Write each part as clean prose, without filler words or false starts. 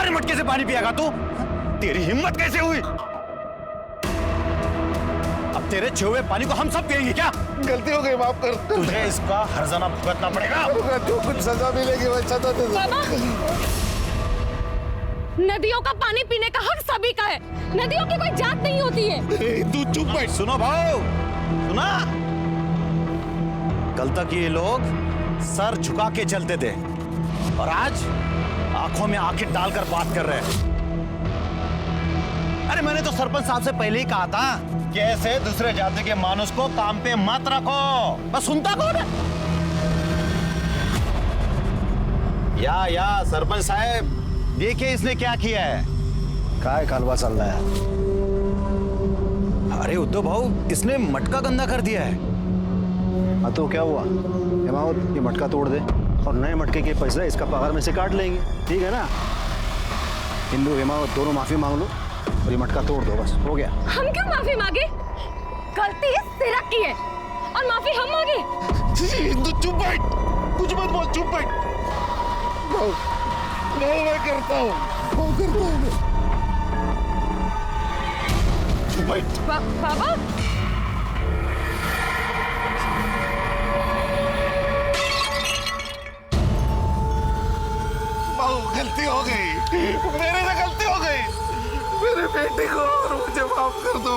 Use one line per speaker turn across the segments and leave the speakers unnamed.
हमारे मटके से पानी पिएगा तू? तेरी हिम्मत कैसे हुई? अब तेरे छुए पानी को हम सब पिएंगे क्या?
गलती हो गई, माफ कर।
तुझे इसका हर्जाना भुगतना पड़ेगा।
जो कुछ सजा मिलेगी वो सजा दे दो।
बाबा, नदियों का पानी पीने का हक सभी का है। नदियों की कोई जात नहीं होती है।
तू चुप बैठ।
सुनो भाऊ, सुना? कल तक ये लोग सर झुका के चलते थे और आज आंखों में आंखें डालकर बात कर रहे हैं। अरे मैंने तो सरपंच साहब से पहले ही कहा था कि ऐसे दूसरे जाति के मानुस को काम पे मत रखो। बस सुनता कौन है? या सरपंच साहब, देखिए इसने क्या किया है।
काय कालवा चल रहा है?
अरे उद्धव भाऊ, इसने मटका गंदा कर दिया है।
हाँ तो क्या हुआ हेमावत, ये मटका तोड़ दे और नए मटके के पैसे इसका पगार में से काट लेंगे, ठीक है ना? हिंदू हेमावत दोनों माफी मांग लो और ये मटका तोड़ दो, बस हो गया।
हम क्यों माफी मांगे? गलती सिरक की है और माफी हम मांगे।
हिंदू चुप बैठ, कुछ मत बोल, चुप बैठ। मैं करता हूँ, चुप बैठ।
बाबा,
गलती हो गई, मेरे से गलती हो गई। मेरे बेटे को और मुझे माफ कर दो।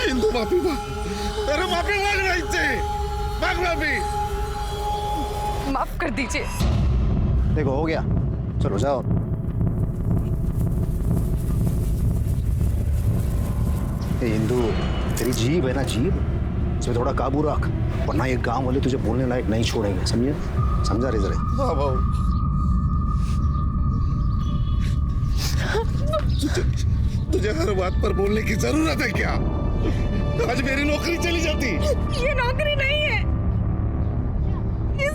हिंदू माफी मांग, अरे माफी मांगना इससे, मांग माफी।
माफ कर दीजिए।
देखो हो गया, चलो जाओ। हिंदू, तेरी जीभ है ना, जीभ इसमें थोड़ा काबू रख, वरना ये गांव वाले तुझे बोलने लायक नहीं छोड़ेंगे, समझे? समझा रे जरा? हाँ भाऊ। तुझे हर बात पर बोलने की जरूरत है क्या? आज मेरी नौकरी चली जाती।
ये नौकरी नहीं है, ये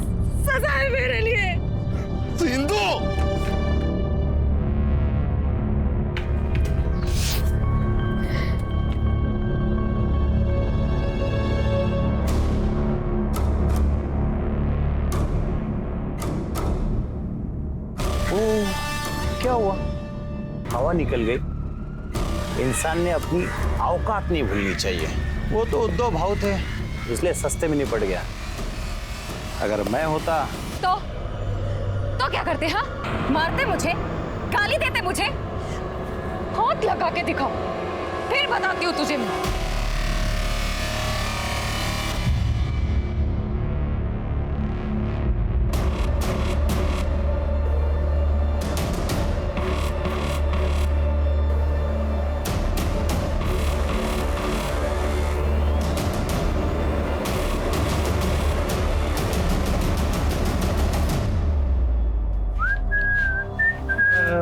सजा है मेरे लिए।
हिंदू,
क्या हुआ? हवा निकल गई। इंसान ने अपनी औकात नहीं भूलनी चाहिए। वो तो उद्धव भाव थे, इसलिए सस्ते में निपट गया। अगर मैं होता
तो क्या करते? हाँ, मारते मुझे, गाली देते मुझे। हाथ लगा के दिखाओ, फिर बताती हूँ तुझे मैं।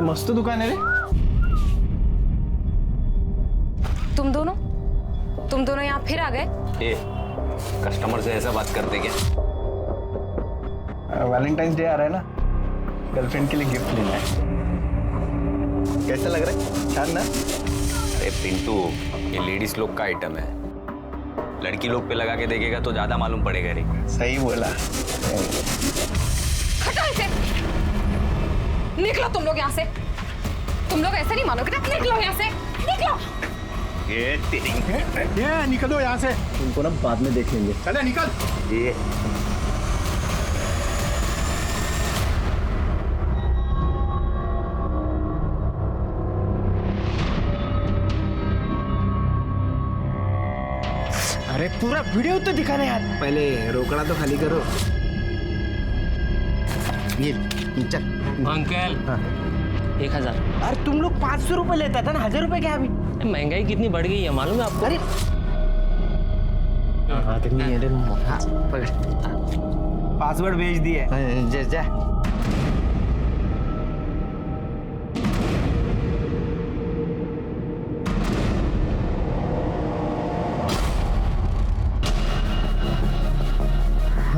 मस्त दुकान है रे।
तुम दोनों यहाँ फिर आ गए?
कस्टमर से ऐसा बात करते क्या?
वैलेंटाइंस डे आ रहा है ना, गर्लफ्रेंड के लिए गिफ्ट लेना है।
कैसा लग रहा है?
छान ना?
अरे पिंटू, ये लेडीज लोग का आइटम है, लड़की लोग पे लगा के देखेगा तो ज्यादा मालूम पड़ेगा रे।
सही बोला।
हटो इसे, निकलो तुम लोग यहाँ से। तुम लोग ऐसे नहीं मानोगे ना, निकलो यहाँ से, निकलो।
ये निकलो यहाँ से, तुमको ना बाद में देख लेंगे। चले निकल।
ये
अरे पूरा वीडियो तो दिखाना यार, पहले रोकड़ा तो खाली करो। ये चल
अंकल।
हाँ।
1000।
अरे तुम लोग 500 रुपए लेता था ना, 1000 रुपए क्या अभी?
महंगाई कितनी बढ़ गई है मालूम है आपको?
अरे आदमी है रे। हाँ, पकड़। पासवर्ड भेज दिए। जा जा।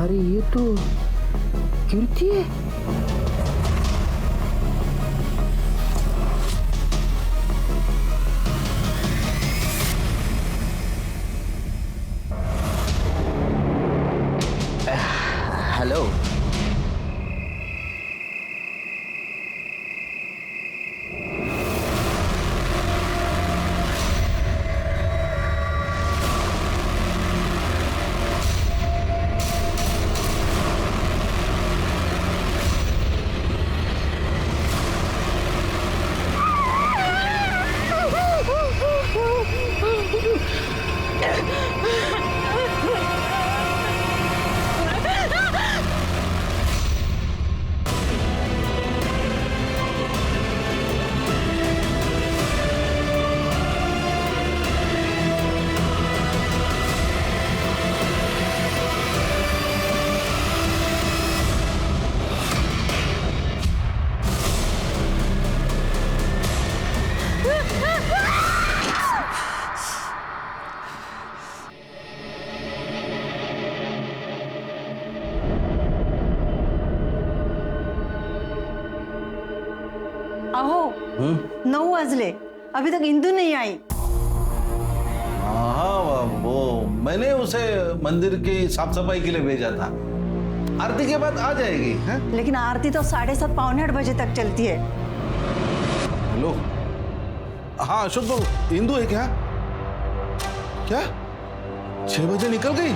अरे ये तो कीर्ति है।
हेलो। अहो 9 वाजले, अभी तक इंदू नहीं आई।
हाँ वो मैंने उसे मंदिर की साफ सफाई के लिए भेजा था, आरती के बाद आ जाएगी। हैं?
लेकिन आरती तो 7:30 पौने 8 बजे तक चलती है।
हेलो, हाँ अशोक तो इंदु है क्या? क्या 6 बजे निकल गई?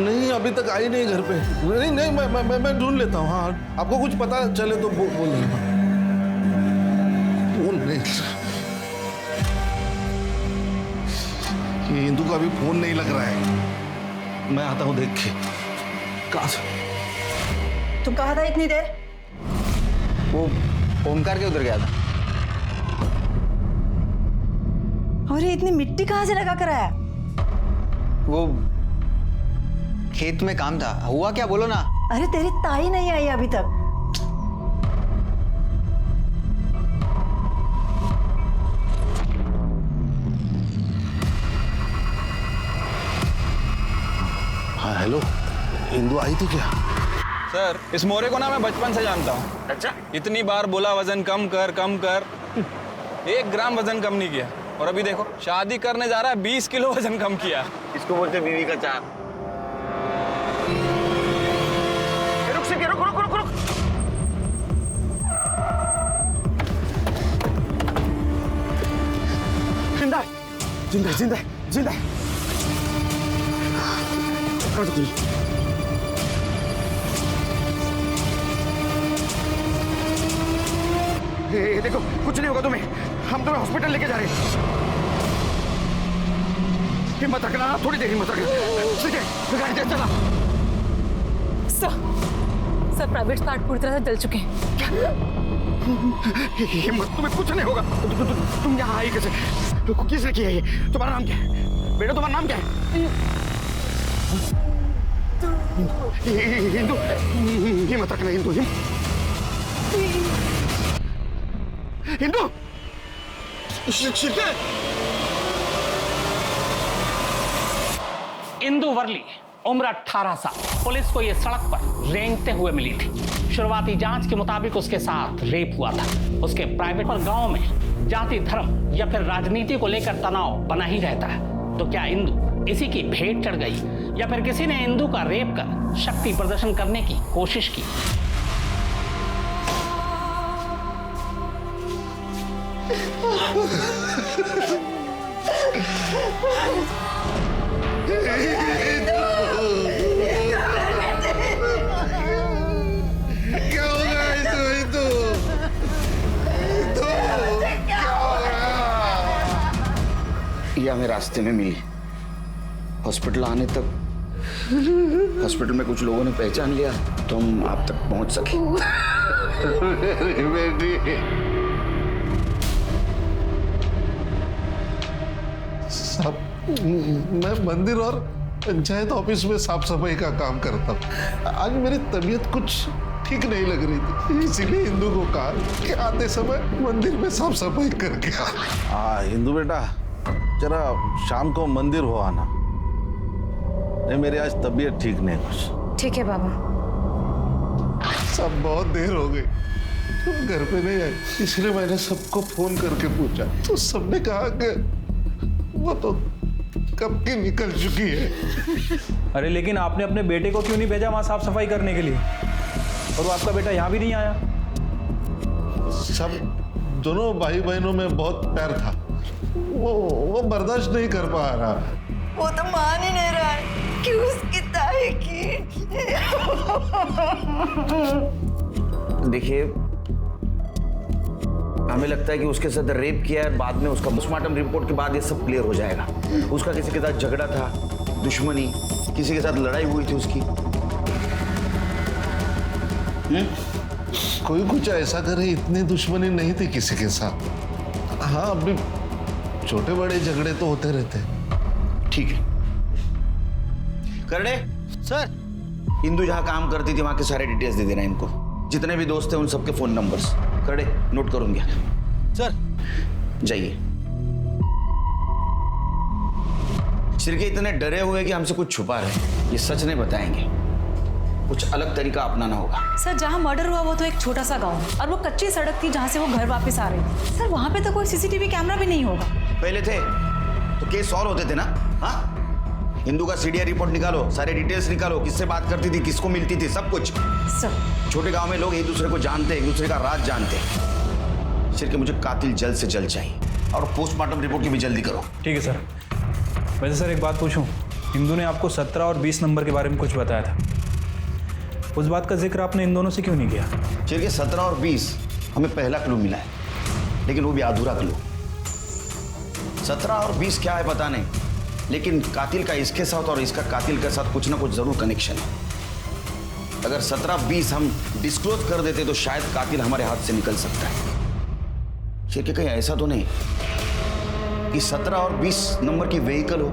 नहीं अभी तक आई नहीं घर पे। नहीं नहीं मैं ढूंढ लेता हूँ। हाँ आपको कुछ पता चले तो बोल नहीं। ये इंदु का भी फोन नहीं लग रहा है, मैं आता हूँ देख के। कहाँ से?
तू कहा था इतनी देर?
वो ओमकार के उधर गया था।
और ये इतनी मिट्टी कहाँ से लगा कर आया?
वो खेत में काम था। हुआ क्या बोलो ना।
अरे तेरी ताई नहीं आई अभी तक।
हाँ हेलो, इंदु आई थी क्या?
सर इस मोरे को ना मैं बचपन से जानता हूँ। अच्छा? इतनी बार बोला वजन कम कर 1 ग्राम वजन कम नहीं किया, और अभी देखो शादी करने जा रहा है 20 किलो वजन कम किया।
इसको बोलते बीवी का चार। रुक। जिंदा है। देखो कुछ नहीं होगा तुम्हें, हम तुम्हें हॉस्पिटल लेके जा रहे हैं। हिम्मत रखना, थोड़ी देर हिम्मत रखना। ठीक है गाड़ी दे चला।
सर प्राइवेट पार्ट पूरी तरह से जल चुके हैं।
हिम्मत, तुम्हें कुछ नहीं होगा। तुम यहाँ आई कैसे? किसने किया ये? तुम्हारा नाम क्या है बेटा? तुम्हारा नाम क्या है? हिंदू, हिम्मत रखना हिंदू। हिंदू
इंदु वर्ली उम्र 18 साल पुलिस को यह सड़क पर रेंगते हुए मिली थी। शुरुआती जांच के मुताबिक उसके साथ रेप हुआ था। उसके प्राइवेट पर गांव में जाति, धर्म या फिर राजनीति को लेकर तनाव बना ही रहता है। तो क्या इंदु इसी की भेंट चढ़ गई या फिर किसी ने इंदु का रेप कर शक्ति प्रदर्शन करने की कोशिश की?
क्या होगा इंदु?
ये हमें रास्ते में मिली। हॉस्पिटल आने तक हॉस्पिटल में कुछ लोगों ने पहचान लिया तो हम आप तक पहुंच सके।
बेटी सब, मैं मंदिर और पंचायत ऑफिस में साफ सफाई का काम करता हूँ। आज मेरी तबीयत कुछ ठीक नहीं लग रही थी, इसीलिए इंदु को कहा कि आते समय मंदिर में साफ सफाई करके आ। हाँ इंदु बेटा, जरा शाम को मंदिर हो आना। नहीं मेरी आज तबीयत ठीक नहीं कुछ।
ठीक है बाबा।
सब बहुत देर हो गई, तुम घर पे नहीं आई, इसलिए मैंने सबको फोन करके पूछा तो सबने कहा कि वो तो कब की निकल चुकी है।
अरे लेकिन आपने अपने बेटे को क्यों नहीं भेजा वहां साफ सफाई करने के लिए? और वो आपका बेटा यहाँ भी नहीं आया?
सब दोनों भाई बहनों में बहुत प्यार था, वो बर्दाश्त नहीं कर पा रहा।
वो तो मान ही नहीं रहा है कि उसकी ताई की।
देखिए हमें लगता है कि उसके साथ रेप किया है। बाद में उसका पोस्टमार्टम रिपोर्ट के बाद ये सब क्लियर हो जाएगा। उसका किसी के साथ झगड़ा था, दुश्मनी, किसी के साथ लड़ाई हुई थी उसकी।
कोई कुछ ऐसा करे, इतनी दुश्मनी नहीं थी किसी के साथ। हाँ अभी छोटे बड़े झगड़े तो होते रहते हैं।
ठीक है करड़े
सर।
इंदु जहां काम करती थी वहां के सारे डिटेल्स दे देना इनको। जितने भी दोस्त हैं उन सबके फोन नंबर्स करड़े नोट करूंगा।
सर
जाइए। शिर्के इतने डरे हुए कि हमसे कुछ छुपा रहे, ये सच नहीं बताएंगे।
कुछ अलग तरीका अपनाना होगा।
सर जहाँ मर्डर हुआ वो तो एक छोटा सा गांव है और वो कच्ची सड़क थी जहाँ से वो घर वापस आ रहे थे। सर वहाँ पे तो कोई सीसीटीवी कैमरा भी नहीं होगा।
पहले थे तो केस सॉल्व होते थे ना। हाँ, इंदु का सीडीआर रिपोर्ट निकालो, सारे डिटेल्स निकालो, किससे बात करती थी, किसको मिलती थी, सब कुछ।
सर
छोटे गांव में लोग एक दूसरे को जानते, एक दूसरे का राज जानते। सिर्फ मुझे कातिल जल्द से जल्द चाहिए और पोस्टमार्टम रिपोर्ट की भी जल्दी करो।
ठीक है सर। वैसे सर एक बात पूछूं, इंदु ने आपको 17 और 20 नंबर के बारे में कुछ बताया था, उस बात का जिक्र आपने इन दोनों से क्यों नहीं किया?
चलिए 17 और 20 हमें पहला क्लू मिला है, लेकिन वो भी अधूरा क्लू। 17 और 20 क्या है पता नहीं, लेकिन कातिल का इसके साथ और इसका कातिल के साथ कुछ ना कुछ जरूर कनेक्शन है। अगर 17-20 हम डिस्क्लोज कर देते तो शायद कातिल हमारे हाथ से निकल सकता है। कि कहीं ऐसा तो नहीं कि 17 और 20 नंबर की व्हीकल हो,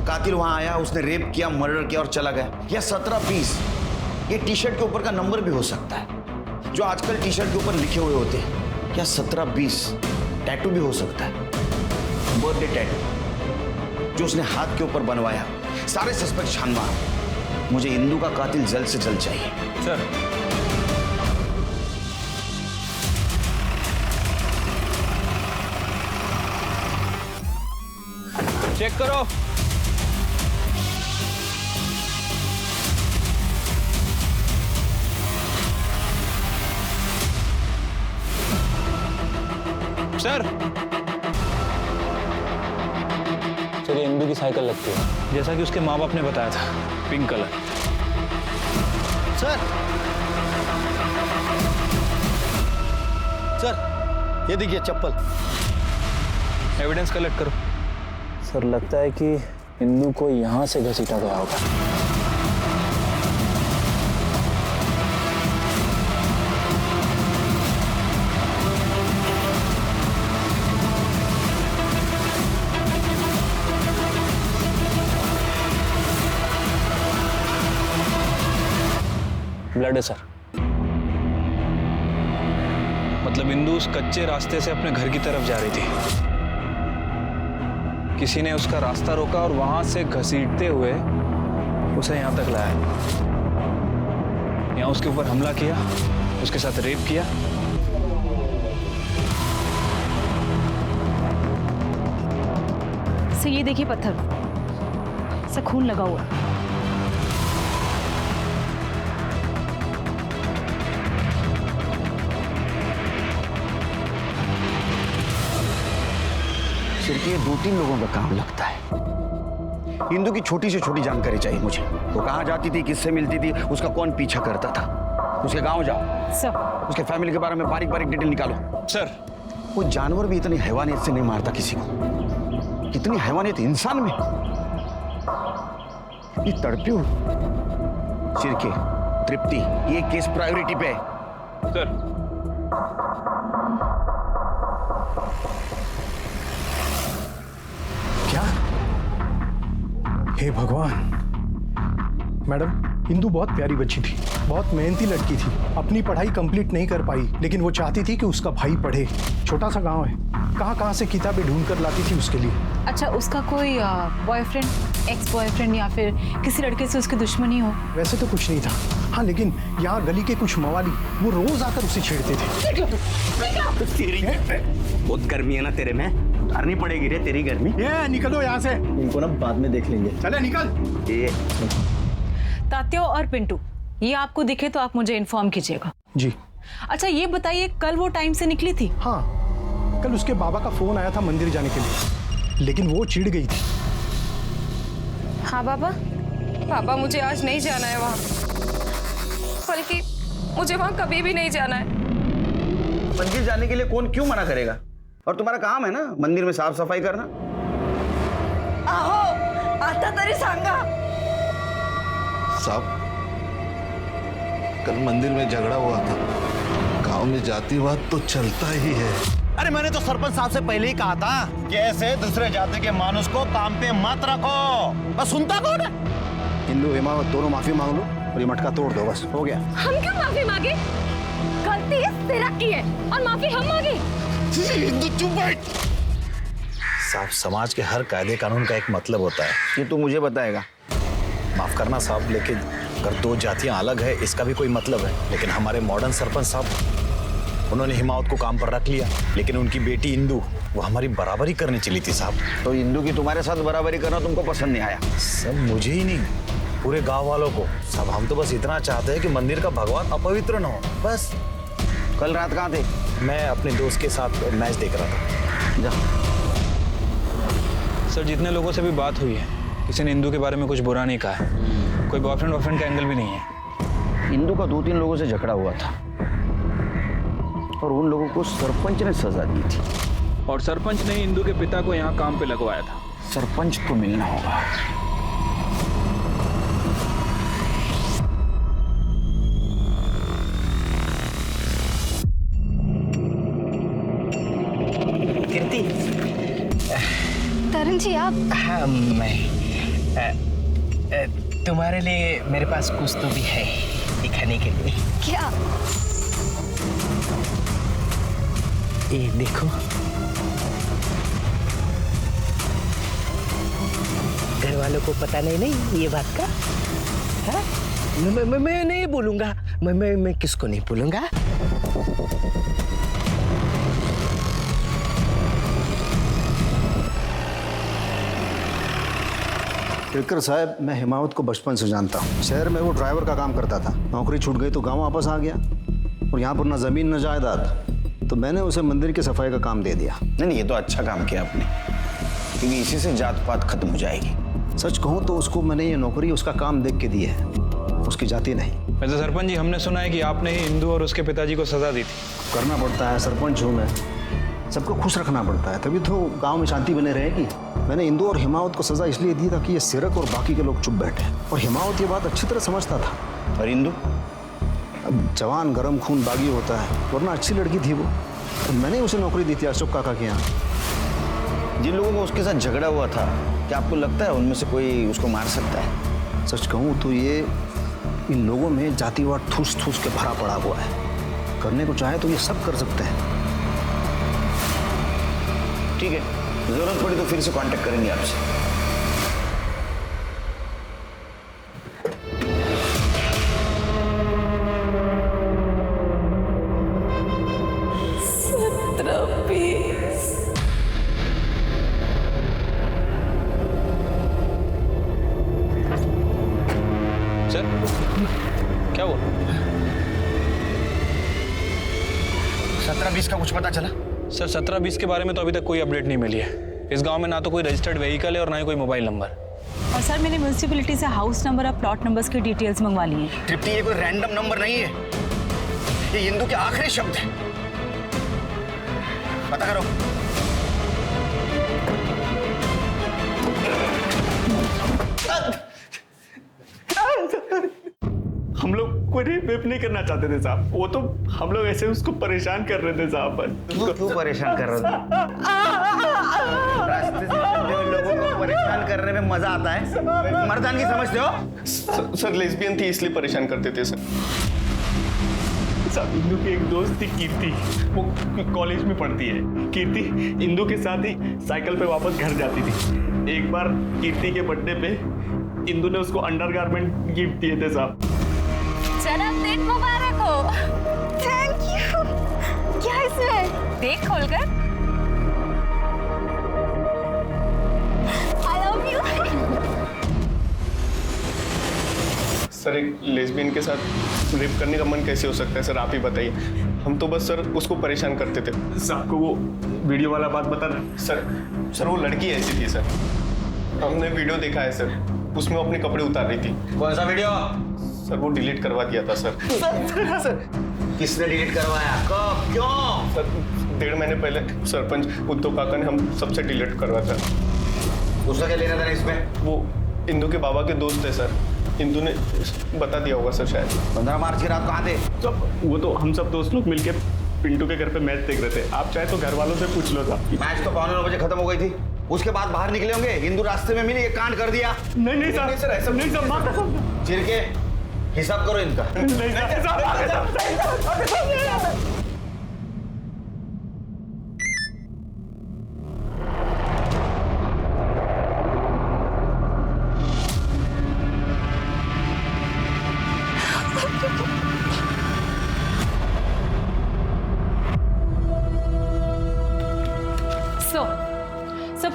कातिल वहां आया, उसने रेप किया, मर्डर किया और चला गया। या 17-20 ये टी शर्ट के ऊपर का नंबर भी हो सकता है, जो आजकल टी शर्ट के ऊपर लिखे हुए होते हैं। या 17-20 टैटू भी हो सकता है, बर्थडे टैटू जो उसने हाथ के ऊपर बनवाया। सारे सस्पेक्ट छान मारो, मुझे इंदु का कातिल जल्द से जल्द चाहिए।
सर चेक करो। सर
चलिए, इंदु की साइकिल लगती है।
जैसा कि उसके माँ बाप ने बताया था, पिंक कलर।
सर ये देखिए चप्पल।
एविडेंस कलेक्ट करो।
सर लगता है कि इंदु को यहाँ से घसीटा गया होगा। ब्लड है सर।
मतलब इंदु उस कच्चे रास्ते से अपने घर की तरफ जा रही थी, किसी ने उसका रास्ता रोका और वहां से घसीटते हुए उसे यहां तक लाया, यहां उसके ऊपर हमला किया, उसके साथ रेप किया।
सर ये देखिए पत्थर, सर खून लगा हुआ है।
सिर्फ ये 2-3 लोगों का काम लगता है। इंदु की छोटी से छोटी जानकारी चाहिए मुझे। वो कहाँ जाती थी, किससे मिलती थी, उसका कौन पीछा करता था। उसके गांव जाओ,
सर
उसके फैमिली के बारे में बारीक बारीक डिटेल निकालो।
सर
वो जानवर भी इतनी हैवानियत से नहीं मारता किसी को, कितनी हैवानियत इंसान में। ये तड़पी हुई सिरके, तृप्ति, ये केस प्रायोरिटी पे है।
सर
क्या? हे भगवान। मैडम, इंदु बहुत प्यारी बच्ची थी, बहुत मेहनती लड़की थी। अपनी पढ़ाई कंप्लीट नहीं कर पाई, लेकिन वो चाहती थी कि उसका भाई पढ़े। छोटा सा गांव है, कहाँ से किताबें ढूंढ कर लाती थी उसके लिए।
अच्छा, उसका कोई बॉयफ्रेंड, एक्स बॉयफ्रेंड या फिर किसी लड़के से उसकी दुश्मनी हो?
वैसे तो कुछ नहीं था, हाँ, लेकिन यहाँ गली के कुछ मवाली वो रोज आकर उसे छेड़ते थे।
बहुत गर्मी है ना तेरे में, उतारनी पड़ेगी रे तेरी गर्मी।
ये निकलो यहाँ से।
इनको ना बाद में देख लेंगे।
चले निकल।
तात्या और पिंटू, ये आपको दिखे तो आप मुझे इन्फॉर्म कीजिएगा।
जी।
अच्छा ये बताइए, कल वो टाइम से निकली थी?
हाँ, कल उसके बाबा का फोन आया था मंदिर जाने के लिए, लेकिन वो चिढ़ गई थी।
हाँ पापा मुझे आज नहीं जाना है वहाँ, बल्कि मुझे वहाँ कभी भी नहीं जाना है।
मंदिर जाने के लिए कौन क्यों मना करेगा? और तुम्हारा काम है ना मंदिर में साफ सफाई करना।
आहो, आता तरी सांगा।
साहब, कल मंदिर में झगड़ा हुआ था, गांव में जाति बात तो चलता ही है।
अरे मैंने तो सरपंच साहब से पहले ही कहा था कि ऐसे दूसरे जाति के मानुस को काम पे मत रखो, बस सुनता कौन है?
इंदु हेमावत दोनों माफी मांग लो और ये मटका तोड़ दो, बस हो गया।
हम क्यों माफी मांगे? गलती इस तेरा की है और माफी हम मांगे।
चुप बैठ। साहब, समाज के हर कायदे कानून का एक मतलब होता है।
ये तू मुझे बताएगा।
माफ करना साहब, लेकिन अगर दो जातियां अलग है इसका भी कोई मतलब है, लेकिन हमारे मॉडर्न सरपंच साहब उन्होंने हिमावत को काम पर रख लिया, लेकिन उनकी बेटी इंदु वो हमारी बराबरी करने चली थी साहब।
तो इंदु की तुम्हारे साथ बराबरी करना तुमको पसंद नहीं आया?
सब मुझे ही नहीं, पूरे गांव वालों को। सब हम तो बस इतना चाहते हैं कि मंदिर का भगवान अपवित्र न हो, बस।
कल रात कहाँ थे?
मैं अपने दोस्त के साथ मैच देख रहा था।
जा।
सर जितने लोगों से भी बात हुई है, किसी ने इंदु के बारे में कुछ बुरा नहीं कहा है। कोई बॉयफ्रेंड वॉयफ्रेंड का एंगल भी नहीं है।
इंदु का 2-3 लोगों से झगड़ा हुआ था और उन लोगों को सरपंच ने सजा दी थी।
और सरपंच ने इंदु के पिता को यहाँ काम पे लगवाया था।
सरपंच को मिलना होगा।
कीर्ति।
तरुण जी आप?
हाँ मैं तुम्हारे लिए मेरे पास कुछ तो भी है दिखाने के लिए।
क्या?
ये देखो, घर वालों को पता नहीं ये बात का। हाँ? मैं नहीं बोलूंगा। मैं किसको नहीं बोलूंगा।
केरकर साहब, मैं हिमावत को बचपन से जानता हूँ। शहर में वो ड्राइवर का काम करता था, नौकरी छूट गई तो गांव वापस आ गया और यहाँ पर ना जमीन न जायदाद, तो मैंने उसे मंदिर की सफाई का काम दे दिया।
नहीं, ये तो अच्छा काम किया आपने, क्योंकि इसी से जात पात खत्म हो जाएगी।
सच कहूँ तो उसको मैंने ये नौकरी उसका काम देख के दी है, उसकी जाति नहीं।
वैसे सरपंच जी, हमने सुना है कि आपने ही इंदु और उसके पिताजी को सजा दी थी।
करना पड़ता है, सरपंच हूँ मैं, सबको खुश रखना पड़ता है, तभी तो गांव में शांति बने रहेगी। मैंने इंदु और हिमावत को सजा इसलिए दी ताकि ये सिरक और बाकी के लोग चुप बैठे, और हिमावत ये बात अच्छी तरह समझता था।
और इंदु?
अब जवान गरम खून बागी होता है, वरना अच्छी लड़की थी वो, तो मैंने उसे नौकरी दी थी अशोक काका के यहाँ।
जिन लोगों को उसके साथ झगड़ा हुआ था, क्या आपको लगता है उनमें से कोई उसको मार सकता है?
सच कहूँ तो ये इन लोगों में जातिवाद ठूस ठूस के भरा पड़ा हुआ है। करने को चाहे तो ये सब कर सकते हैं।
ठीक है, जरूरत पड़ी तो फिर से कांटेक्ट करेंगे आपसे।
सर क्या हुआ?
17-20 का कुछ पता चला?
सर 17-20 के बारे में तो अभी तक कोई अपडेट नहीं मिली है। इस गांव में ना तो कोई रजिस्टर्ड व्हीकल है और ना ही कोई मोबाइल नंबर।
और सर मैंने म्यूनिसिपैलिटी से हाउस नंबर और प्लॉट नंबर्स की डिटेल्स मंगवा ली हैं।
तृप्ति, ये कोई रैंडम नंबर नहीं है, ये इंदु के आखिरी शब्द है। पता करो।
हम लोग कोई रेप नहीं करना चाहते थे साहब, वो तो हम लोग ऐसे उसको परेशान कर रहे थे साहब। बस
क्यों परेशान कर रहे थे? रास्ते से चलते हुए लोगों को परेशान करने में मजा आता है? मर्दानगी समझते हो?
सर लेस्बियन थी इसलिए परेशान करते थे सर। साहब इंदु की एक दोस्त थी कीर्ति, वो कॉलेज में पढ़ती है। कीर्ति इंदु के साथ ही साइकिल पे वापस घर जाती थी। एक बार कीर्ति के बर्थडे पे इंदु ने उसको अंडरगारमेंट गिफ्ट दिए थे साहब।
जन्मदिन मुबारक हो।
Thank you. क्या है इसमें?
देख खोलकर।
I love you.
सर एक लेस्बियन के साथ रेप करने का मन कैसे हो सकता है सर, आप ही बताइए। हम तो बस सर उसको परेशान करते थे। साहब को वो वीडियो वाला बात बता रहे सर वो लड़की ऐसी थी सर, हमने वीडियो देखा है सर, उसमें अपने कपड़े उतार रही थी।
कौन सा वीडियो?
सर वो डिलीट करवा दिया था सर।
सर किसने डिलीट करवाया? कब? क्यों?
सर 1.5 महीने पहले सरपंच उद्धव काका ने हम सबसे डिलीट करवा था।
उसका क्या लेना था इसमें?
वो इंदु के बाबा के दोस्त है सर, इंदु ने बता दिया होगा सर शायद।
15 मार्च की रात कहाँ थे?
वो तो हम सब दोस्त लोग मिलके पिंटू के घर पे मैच देख रहे थे। आप चाहे तो घर वालों से पूछ लो साहब।
मैच तो 9:15 बजे खत्म हो गई थी, उसके बाद बाहर निकले होंगे, हिंदू रास्ते में मिली, ये कांड कर दिया।
नहीं सर ऐसा नहीं सर।
चिर के हिसाब करो इनका।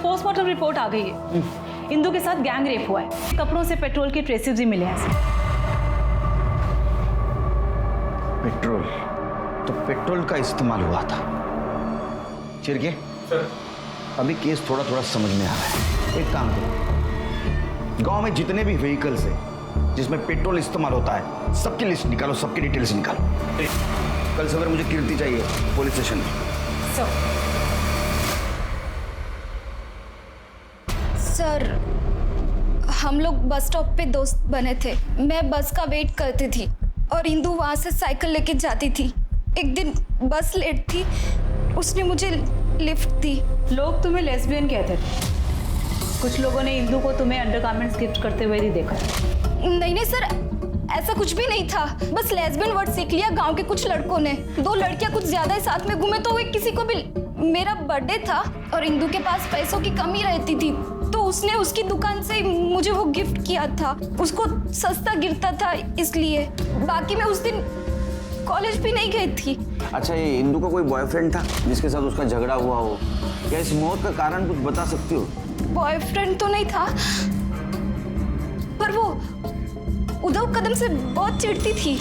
पोस्टमार्टम रिपोर्ट आ गई है। इंदु के साथ गैंग रेप हुआ है। कपड़ों से पेट्रोल के ट्रेसेस भी मिले हैं।
पेट्रोल? तो पेट्रोल का इस्तेमाल हुआ था। चिरके
सर,
अभी केस थोड़ा थोड़ा समझ में आ रहा है। एक काम करो, गांव में जितने भी व्हीकल्स है जिसमें पेट्रोल इस्तेमाल होता है सबकी लिस्ट निकालो, सबकी डिटेल्स निकालो। कल सवेरे मुझे कीर्ति चाहिए पुलिस स्टेशन में।
सर, हम लोग बस स्टॉप पे दोस्त बने थे। मैं बस का वेट करती थी और इंदु वहां से साइकिल लेके जाती थी। एक दिन बस लेट थी, उसने मुझे लिफ्ट दी।
लोग तुम्हें लेस्बियन कहते थे। कुछ लोगों ने इंदु को तुम्हें अंडरगारमेंट्स गिफ्ट करते हुए भी देखा।
नहीं सर, ऐसा कुछ भी नहीं था। बस लेस्बियन वर्ड सीख लिया गांव के कुछ लड़कों ने। 2 लड़कियां कुछ ज्यादा ही साथ में घूमे तो वो किसी को भी। मेरा बर्थडे था और इंदु के पास पैसों की कमी रहती थी, तो उसने उसकी दुकान से मुझे वो गिफ्ट किया था। उसको सस्ता गिरता था इसलिए। बाकी मैं उस दिन कॉलेज भी नहीं गई थी।
अच्छा, ये इंदु का कोई बॉयफ्रेंड था जिसके साथ उसका झगड़ा हुआ हो? क्या इस मौत का कारण कुछ बता सकती हो?
बॉयफ्रेंड तो नहीं था, पर वो उद्धव कदम से बहुत चिढ़ती थी।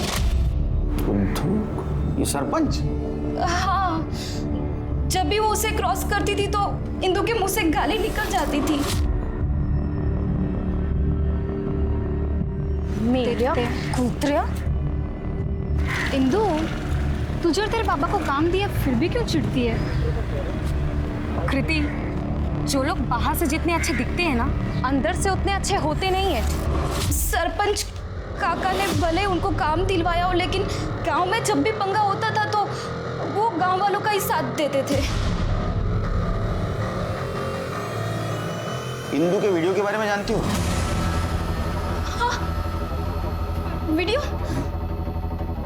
उद्धव? ये सरपंच?
हाँ, जब भी वो उसे क्रॉस करती थी तो इंदु के मुंह से गाली निकल जाती थी।
मेरा कुत्रा।
इंदु, तुझे और तेरे पापा को काम दिया फिर भी क्यों चिढ़ती है?
कृति, जो लोग बाहर से जितने अच्छे दिखते हैं ना, अंदर से उतने अच्छे होते नहीं है।
सरपंच काका ने भले उनको काम दिलवाया हो, लेकिन गांव में जब भी पंगा होता था तो वो गांव वालों का ही साथ देते थे।
इंदु के वीडियो के बारे में जानती हो?
हाँ, वीडियो?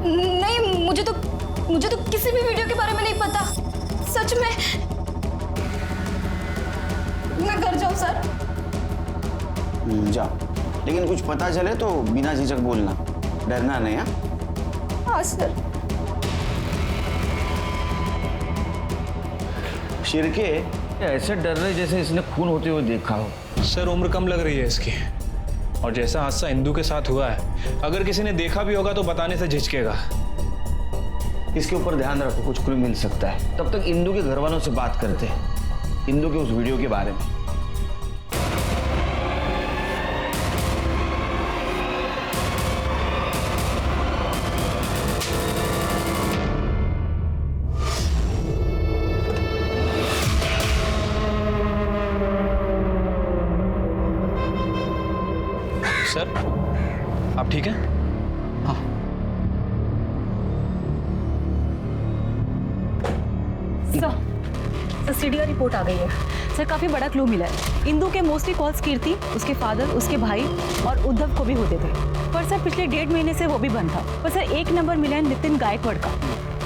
नहीं, मुझे तो किसी भी वीडियो के बारे में नहीं पता। सच में। मैं घर जाऊं सर?
जाओ, लेकिन कुछ पता चले तो बिना झिझक बोलना, डरना नहीं।
हाँ सर।
शिरके ऐसे डर रहे जैसे इसने खून होते हुए देखा हो।
सर, उम्र कम लग रही है इसकी, और जैसा हादसा इंदु के साथ हुआ है, अगर किसी ने देखा भी होगा तो बताने से झिझकेगा।
इसके ऊपर ध्यान रखो, कुछ क्लू मिल सकता है। तब तक इंदु के घर वालों से बात करते हैं इंदु के उस वीडियो के बारे में।
सर, आप ठीक हैं?
सीडीआर रिपोर्ट आ गई है सर। काफी बड़ा क्लू मिला है। इंदु के मोस्टली कॉल्स कीर्ति, उसके फादर, उसके भाई और उद्धव को भी होते थे। पर सर पिछले 1.5 महीने से वो भी बंद था। पर सर एक नंबर मिला है नितिन गायकवाड़ का।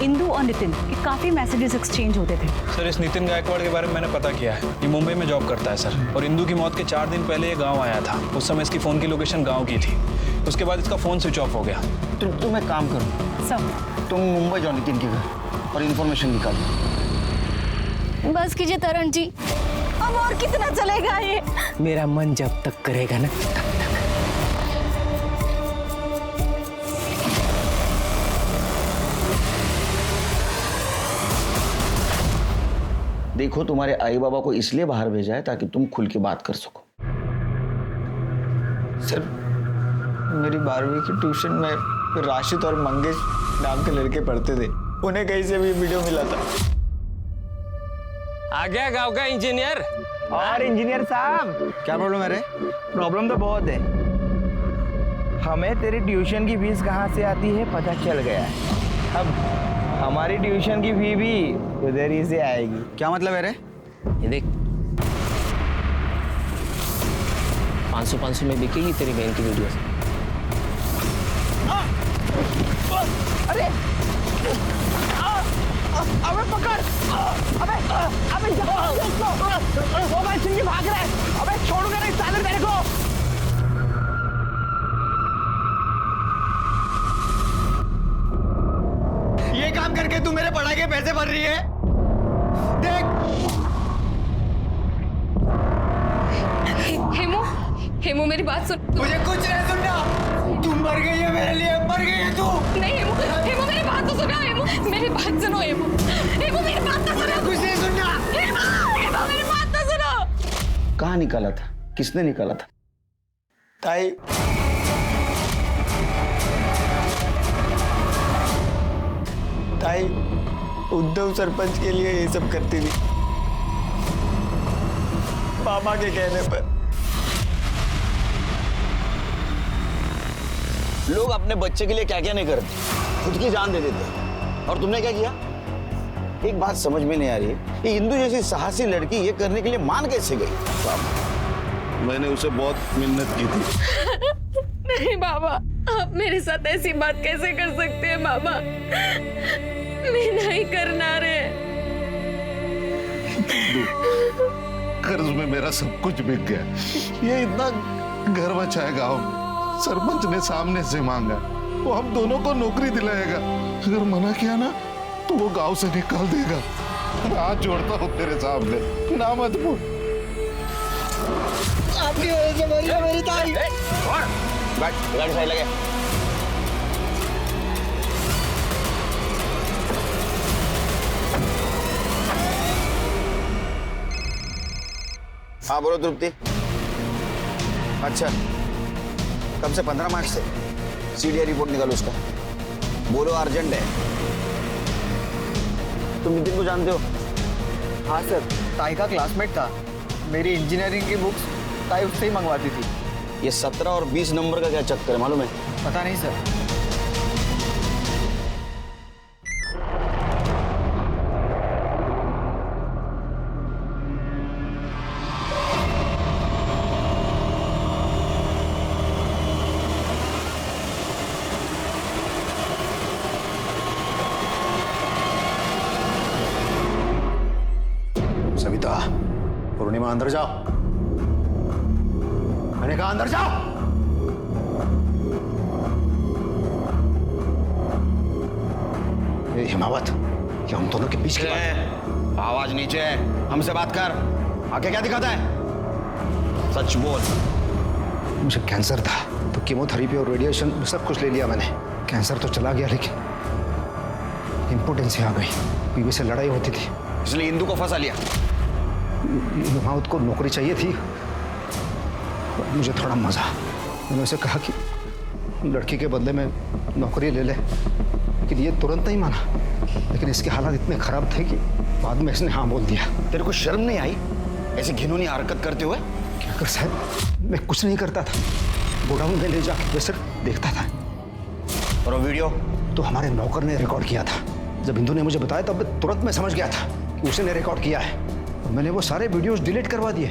इंदु और नितिन के काफी मैसेजेस एक्सचेंज होते थे।
सर, इस नितिन गायकवाड़ के बारे में मैंने पता किया है। ये मुंबई में जॉब करता है सर, और इंदु की मौत के 4 दिन पहले ये गाँव आया था। उस समय इसकी फोन की लोकेशन गाँव की थी। उसके बाद इसका फोन स्विच ऑफ हो गया।
तुम एक काम करो
सर,
तुम मुंबई जाओ नितिन के घर और इन्फॉर्मेशन निकालो।
बस कीजिए तरण जी, अब और कितना चलेगा ये?
मेरा मन जब तक करेगा ना तब तक।
देखो, तुम्हारे आई बाबा को इसलिए बाहर भेजा है ताकि तुम खुल के बात कर सको।
सर, मेरी 12वीं की ट्यूशन में राशिद और मंगेश नाम के लड़के पढ़ते थे। उन्हें कहीं से भी वीडियो मिला था।
आ गया गांव का इंजीनियर।
और इंजीनियर साहब,
क्या प्रॉब्लम है रे?
प्रॉब्लम तो बहुत है। हमें तेरी ट्यूशन की फीस कहाँ से आती है पता चल गया है। अब हमारी ट्यूशन की फी भी उधर ही से आएगी।
क्या मतलब है रे?
ये देख, 500 में बिकेगी तेरी बहन की वीडियो।
अरे अबे पकड़! अबे वो भाई चिंगी भाग रहा है। अबे छोड़ूंगा नहीं साले मेरे को। ये काम करके तू मेरे पढ़ाई के पैसे भर रही है। देख,
हेमू मेरी बात सुन।
मुझे कुछ नहीं सुनना। तुम मर गई है मेरे लिए, मर गई है तू।
नहीं हेमू, हेमू मेरी बात तो सुनो। हेमू मेरी बात सुनो। हेमू हेमू मेरी बात तो सुनो।
कुछ नहीं सुनना।
हेमू हेमू मेरी बात तो सुनो।
कहाँ निकाला था? किसने निकाला था?
ताई ताई उद्धव सरपंच के लिए ये सब करती थी, पापा के कहने पर।
लोग अपने बच्चे के लिए क्या क्या नहीं करते, खुद की जान दे देते। और तुमने क्या किया? एक बात समझ में नहीं आ रही है, ये इंदु जैसी साहसी लड़की ये करने के लिए मान कैसे गई?
मैंने उसे बहुत मिन्नत की थी।
नहीं बाबा, आप मेरे साथ ऐसी बात कैसे कर सकते हैं बाबा? मैं नहीं करना रे।
कर्ज में मेरा सब कुछ बिक गया। ये इतना घर बचा है गांव में, सरपंच ने सामने से मांगा, वो हम दोनों को नौकरी दिलाएगा। अगर मना किया ना तो वो गांव से निकाल देगा। हाथ जोड़ता हूँ तेरे सामने, ना मत बोल।
आपकी वजह से मरी है मेरी ताई।
गाड़ी साइड लगे। हाँ बोलो तृप्ति। अच्छा, कब से? 15 मार्च से सीडीआई रिपोर्ट निकालो उसका। बोलो अर्जेंट है। तुम नितिन को जानते हो?
हाँ सर, ताई का क्लासमेट था। मेरी इंजीनियरिंग की बुक्स ताई उससे ही मंगवाती थी।
ये 17 और 20 नंबर का क्या चक्कर है मालूम है?
पता नहीं सर।
सविता, पूर्णिमा अंदर जाओ। मैंने कहा अंदर जाओ। ये हिमावत, क्या हम दोनों के बीच की बात है?
आवाज नीचे है, हमसे बात कर। आगे क्या दिखाता है? सच बोल।
मुझे कैंसर था तो कीमोथेरेपी और रेडिएशन सब कुछ ले लिया मैंने। कैंसर तो चला गया लेकिन इम्पोर्टेंसी आ गई। बीवी से लड़ाई होती थी,
इसलिए इंदु को फंसा लिया।
हिमावत को नौकरी चाहिए थी, मुझे थोड़ा मजा। मैंने उसे कहा कि लड़की के बदले में नौकरी ले ले, लेकिन ये तुरंत नहीं माना। लेकिन इसके हालात इतने खराब थे कि बाद में इसने हाँ बोल दिया।
तेरे को शर्म नहीं आई ऐसी घिनौनी हरकत करते हुए?
क्या कर साहब, मैं कुछ नहीं करता था। गोडाउन में ले जाके मैं सिर्फ देखता था।
और वो वीडियो
तो हमारे नौकर ने रिकॉर्ड किया था। जब इंदु ने मुझे बताया तब तुरंत मैं समझ गया था कि उसने रिकॉर्ड किया है। और मैंने वो सारे वीडियोस डिलीट करवा दिए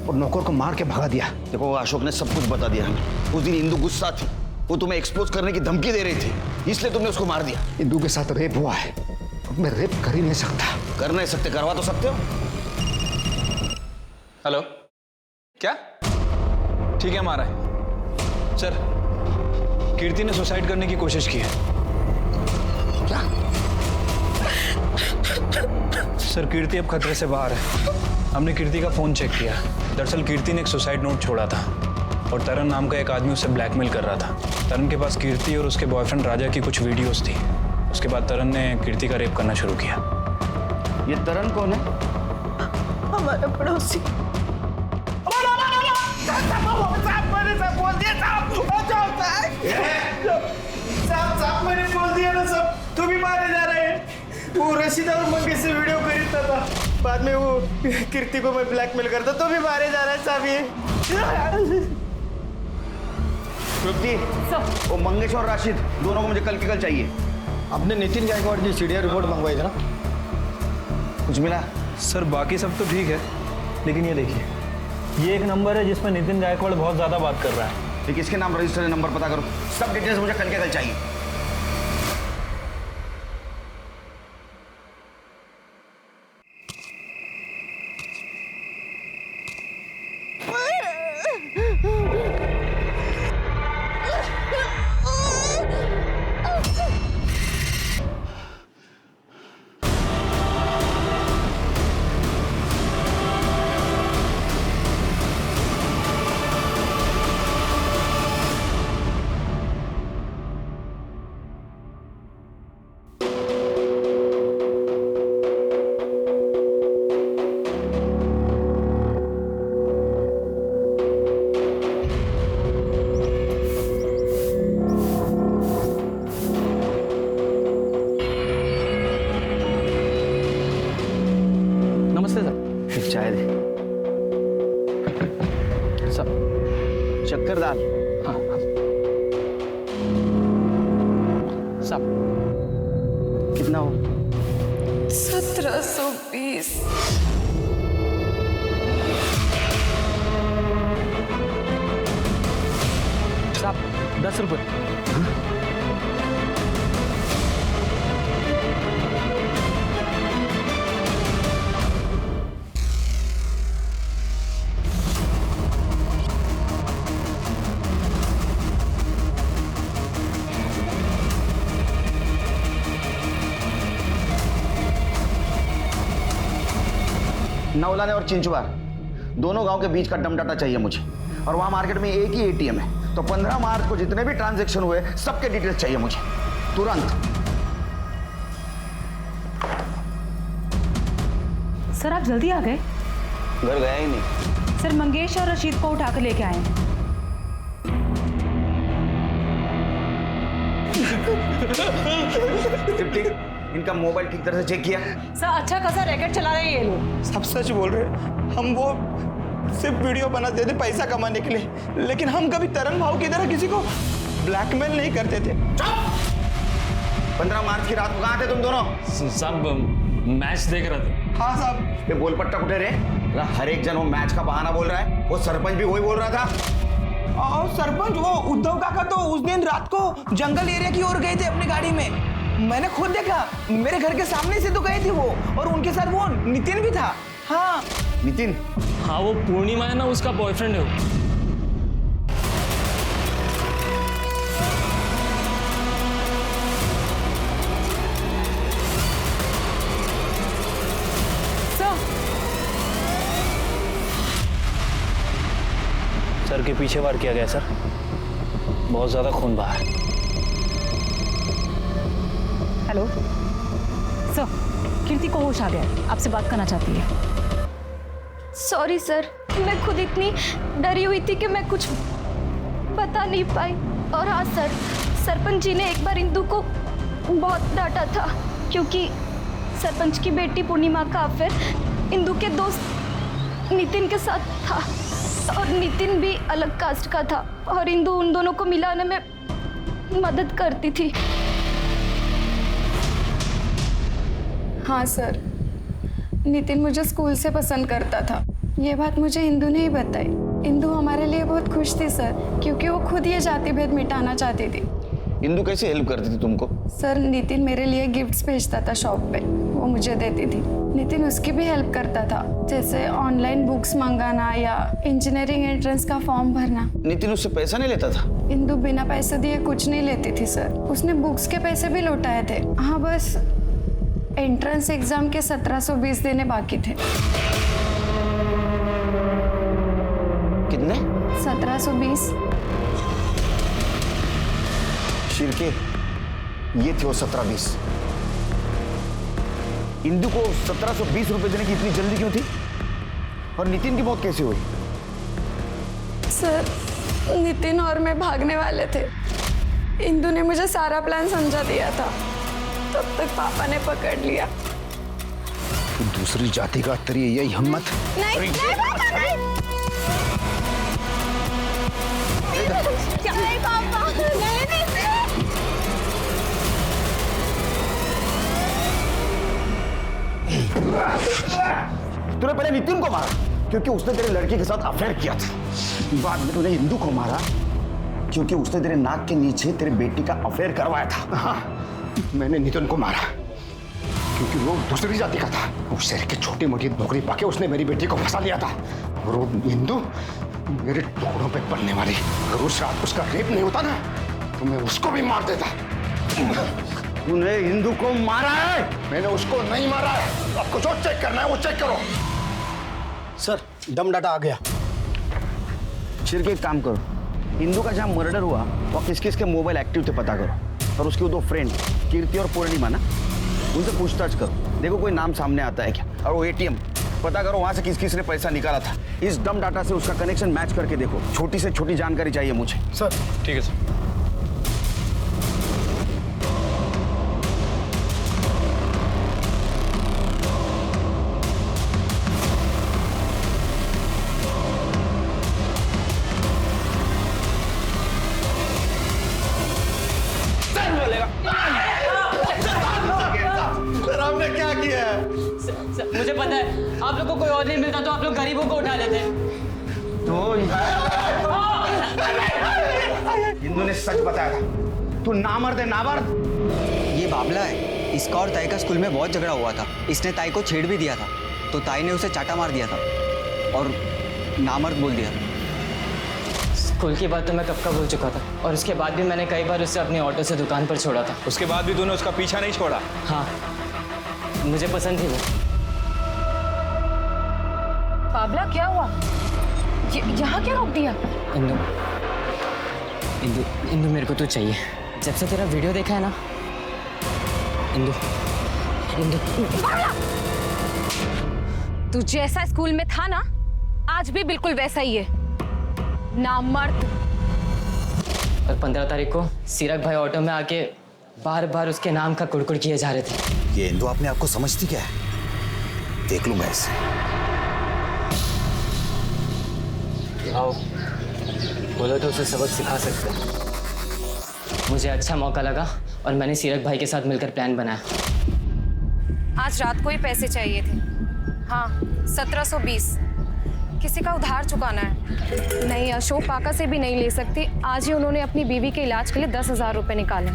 और नौकर को मार के भगा दिया।
देखो अशोक ने सब कुछ बता दिया हमें। उस दिन इंदु गुस्सा थी, वो तुम्हें एक्सपोज करने की धमकी दे रही थी, इसलिए तुमने उसको मार दिया।
इंदु के साथ रेप हुआ है, मैं रेप कर ही नहीं सकता।
कर नहीं सकते, करवा तो सकते हो।
हेलो, क्या? ठीक है, हमारा है सर। कीर्ति ने सुसाइड करने की कोशिश की है।
क्या?
सर कीर्ति अब खतरे से बाहर है। हमने कीर्ति का फोन चेक किया। दरअसल कीर्ति ने एक सुसाइड नोट छोड़ा था और तरन नाम का एक आदमी उसे ब्लैकमेल कर रहा था। तरन के पास कीर्ति और उसके बॉयफ्रेंड राजा की कुछ वीडियोस थी। उसके बाद तरन ने कीर्ति का रेप करना शुरू किया।
ये तरन कौन है?
हमारा पड़ोसी।
साहब मैंने बोल दिया ना सब, तू भी मारे जा रहे हैं। वो रशीदा और मंगेश से वीडियो खरीदता था, बाद में वो कीर्ति को मैं ब्लैकमेल करता, तो भी मारे जा रहा है साहब। ये
तृप्ति, वो मंगेश और राशिद दोनों को मुझे कल के कल चाहिए।
आपने नितिन गायकवाड़ की सीडीआई रिपोर्ट मंगवाई थी ना?
कुछ मिला?
सर बाकी सब तो ठीक है, लेकिन ये देखिए, ये एक नंबर है जिसमें नितिन गायकवाड़ बहुत ज्यादा बात कर रहा है।
ठीक, इसके नाम रजिस्टर नंबर पता करो। सब डिटेल्स मुझे कल के कल चाहिए।
नमस्ते सर।
एक चाय दे।
सब
शक्कर दाल।
हाँ सब
कितना हो?
1720।
साहब 10 रुपये।
नौलाने और चिंचवार दोनों गांव के बीच का दम डाटा चाहिए मुझे, और वहां मार्केट में एक ही एटीएम है। तो 15 मार्च को जितने भी ट्रांजैक्शन हुए सबके डिटेल्स चाहिए मुझे तुरंत।
सर आप जल्दी आ गए।
घर गया ही नहीं।
सर मंगेश और रशीद को उठाकर लेके आए हैं।
इनका मोबाइल ठीक तरह से चेक किया?
सर अच्छा खासा रैकेट चला रहे हैं ये लोग।
सब सच बोल रहे हैं। हम वो सिर्फ वीडियो बनाते थे पैसा कमाने के लिए, लेकिन हम कभी तरन भाव की तरह किसी को ब्लैकमेल नहीं करते थे।
15 मार्च की रात को कहाँ थे तुम दोनों?
सब मैच देख रहे थे।
हाँ साहब।
ये गोलपट्टा कुठे रे? हर एक जन वो मैच का बहाना बोल रहा है। वो सरपंच भी वही बोल रहा था।
और सरपंच वो उद्धव काका तो उस दिन रात को जंगल एरिया की ओर गए थे अपनी गाड़ी में। मैंने खुद देखा, मेरे घर के सामने से तो गए थे वो, और उनके साथ वो नितिन भी था। हाँ
नितिन?
हाँ वो पूर्णिमा है ना, उसका बॉयफ्रेंड है वो।
सर के पीछे वार किया गया सर, बहुत ज्यादा खून बहा है।
हेलो सर, कीर्ति को होश आ गया है, आपसे बात करना चाहती है।
सॉरी सर, मैं खुद इतनी डरी हुई थी कि मैं कुछ बता नहीं पाई। और हाँ सर, सरपंच जी ने एक बार इंदु को बहुत डांटा था, क्योंकि सरपंच की बेटी पूर्णिमा का अफेयर इंदु के दोस्त नितिन के साथ था, और नितिन भी अलग कास्ट का था, और इंदु उन दोनों को मिलाने में मदद करती थी।
हाँ सर, नितिन मुझे स्कूल से पसंद करता था। ये बात मुझे इंदु ने ही बताई। इंदु हमारे लिए बहुत खुश थी सर, क्योंकि वो खुद ये जाति भेद मिटाना चाहती थी।
इंदु कैसे हेल्प करती थी तुमको?
सर नितिन मेरे लिए गिफ्ट्स भेजता था शॉप पे, वो मुझे देती थी। नितिन उसकी भी हेल्प करता था, जैसे ऑनलाइन बुक्स मंगाना या इंजीनियरिंग एंट्रेंस का फॉर्म भरना।
नितिन उससे पैसा नहीं लेता था?
इंदु बिना पैसे दिए कुछ नहीं लेती थी सर, उसने बुक्स के पैसे भी लौटाए थे। हाँ बस एंट्रेंस एग्जाम के 1720 देने बाकी थे।
कितने?
1720।
शिरके, ये थे वो 1720। इंदु को 1720 रुपए देने की इतनी जल्दी क्यों थी? और नितिन की मौत कैसे हुई?
सर नितिन और मैं भागने वाले थे, इंदु ने मुझे सारा प्लान समझा दिया था, तब तक पापा ने पकड़ लिया।
तू दूसरी जाति का तेरी यही हिम्मत?
नहीं, नहीं पापा नहीं। नहीं पापा, नहीं
तूने पहले नितिन को मारा क्योंकि उसने तेरे लड़की के साथ अफेयर किया था। बाद में तूने इंदु को मारा क्योंकि उसने तेरे नाक के नीचे तेरे बेटी का अफेयर करवाया था।
हाँ, मैंने नितिन को मारा क्योंकि वो दूसरी जाति का था। उस शहर की छोटी मोटी नौकरी पाके उसने मेरी बेटी को फंसा लिया था। और वो इंदु मेरे टुकड़ों पे पड़ने वाली, अगर उस रात उसका रेप नहीं होता ना तो मैं उसको भी मार देता।
तूने इंदु को मारा है?
मैंने उसको नहीं मारा है। आपको जो चेक करना है वो चेक करो। सर दम डाटा आ गया।
शिरके एक काम करो, इंदु का जहाँ मर्डर हुआ वो किस किस के मोबाइल एक्टिव थे पता करो, और उसके वो दो फ्रेंड कीर्ति और पूर्णिमा ना, उनसे पूछताछ करो, देखो कोई नाम सामने आता है क्या। और वो एटीएम पता करो वहां से किस किस ने पैसा निकाला था। इस दम डाटा से उसका कनेक्शन मैच करके देखो। छोटी से छोटी जानकारी चाहिए मुझे।
सर ठीक है सर।
मुझे पता है आप लोग को कोई और नहीं मिलता तो आप लोग गरीबों को उठा लेते।
तो हिंदू ने सच बताया था, तू नामर्द है, नामर्द।
ये बाबला है, इसका और ताई का स्कूल में बहुत झगड़ा हुआ था। इसने ताई को छेड़ भी दिया था, तो ताई ने उसे चाटा मार दिया था और नामर्द बोल दिया।
स्कूल की बात तो मैं कब का भूल चुका था, और उसके बाद भी मैंने कई बार उसे अपने ऑटो से दुकान पर छोड़ा था।
उसके बाद भी तूने उसका पीछा नहीं छोड़ा?
हाँ, मुझे पसंद थी वो।
बाबला क्या हुआ? यहाँ क्या रोक दिया?
इंदु, इंदु, इंदु मेरे को तू चाहिए। जब से तेरा वीडियो देखा है ना इंदु, इंदु।
तू जैसा स्कूल में था ना, आज भी बिल्कुल वैसा ही है, नामर्द।
और 15 तारीख को सीरक भाई ऑटो में आके बार बार उसके नाम का कुड़कुड़ किए जा रहे थे।
ये इंदु अपने आप को समझती क्या है? देख लूंगा इसे।
आओ, बोलो तो उसे सबक सिखा सकते हैं। मुझे अच्छा मौका लगा और मैंने सीरक भाई के साथ मिलकर प्लान बनाया।
आज रात को ही पैसे चाहिए थे। हाँ, 1720। किसी का उधार चुकाना है। नहीं, अशोक काका से भी नहीं ले सकती। आज ही उन्होंने अपनी बीवी के इलाज के लिए 10,000 रुपए निकाले।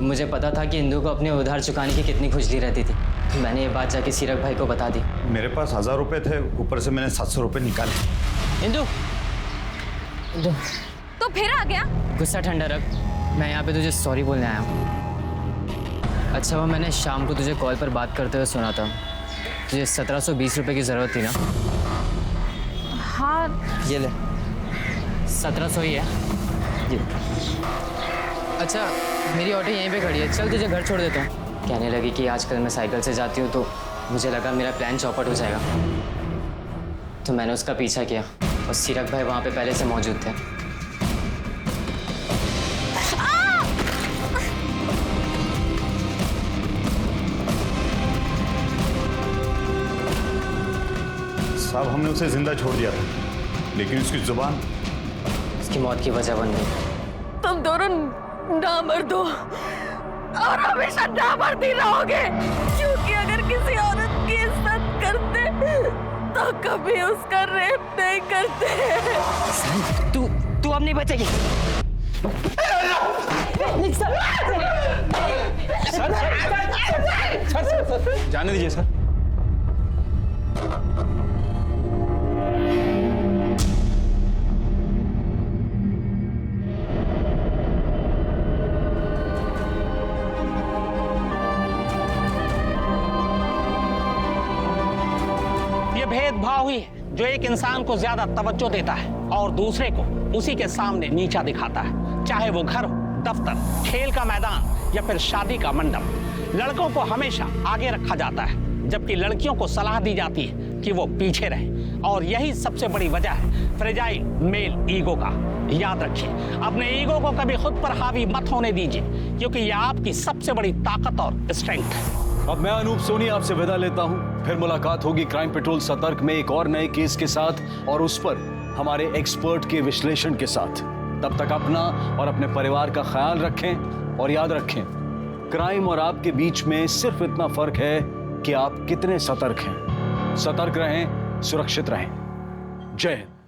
मुझे पता था कि इंदु को अपने उधार चुकाने की कितनी खुजली रहती थी। मैंने ये बात जाके सीरक भाई को बता दी।
मेरे पास 1000 रुपए थे, ऊपर से मैंने 700 रुपए निकाले।
इंदु, इंदु।
तो फिर आ गया?
गुस्सा ठंडा रख, मैं यहाँ पे तुझे सॉरी बोलने आया हूँ। अच्छा वो मैंने शाम को तुझे कॉल पर बात करते हुए सुना था। तुझे 1720 रुपए की ज़रूरत थी ना?
हाँ।
ये ले, 1700 ही है ये। अच्छा मेरी ऑटो यहीं पे खड़ी है, चल तुझे घर छोड़ देता हूँ। कहने लगी कि आजकल मैं साइकिल से जाती हूँ तो मुझे लगा मेरा प्लान चौपट हो जाएगा, तो मैंने उसका पीछा किया और सीरक भाई वहाँ पे पहले से मौजूद थे।
साहब हमने उसे जिंदा छोड़ दिया था, लेकिन उसकी जुबान
उसकी मौत की वजह बन गई।
तुम दोनों नामर्द हो और हमेशा नामर्द ही रहोगे, क्योंकि अगर किसी औरत की इज्जत करते तो कभी उसका रेप नहीं करते।
तू अब नहीं बचेगी।
सर, जाने दीजिए सर।
भेदभाव ही है जो एक इंसान को ज्यादा तवज्जो देता है और दूसरे को उसी के सामने नीचा दिखाता है, चाहे वो घर हो, दफ्तर, खेल का मैदान या फिर शादी का मंडप। लड़कों को हमेशा आगे रखा जाता है जबकि लड़कियों को सलाह दी जाती है कि वो पीछे रहें, और यही सबसे बड़ी वजह है फ्रेजाइल मेल ईगो का। याद रखिए, अपने ईगो को कभी खुद पर हावी मत होने दीजिए, क्योंकि यह आपकी सबसे बड़ी ताकत और स्ट्रेंथ है।
अब मैं अनूप सोनी आपसे विदा लेता हूं। फिर मुलाकात होगी क्राइम पेट्रोल सतर्क में एक और नए केस के साथ और उस पर हमारे एक्सपर्ट के विश्लेषण के साथ। तब तक अपना और अपने परिवार का ख्याल रखें और याद रखें, क्राइम और आपके बीच में सिर्फ इतना फर्क है कि आप कितने सतर्क हैं। सतर्क रहें, सुरक्षित रहें। जय हिंद।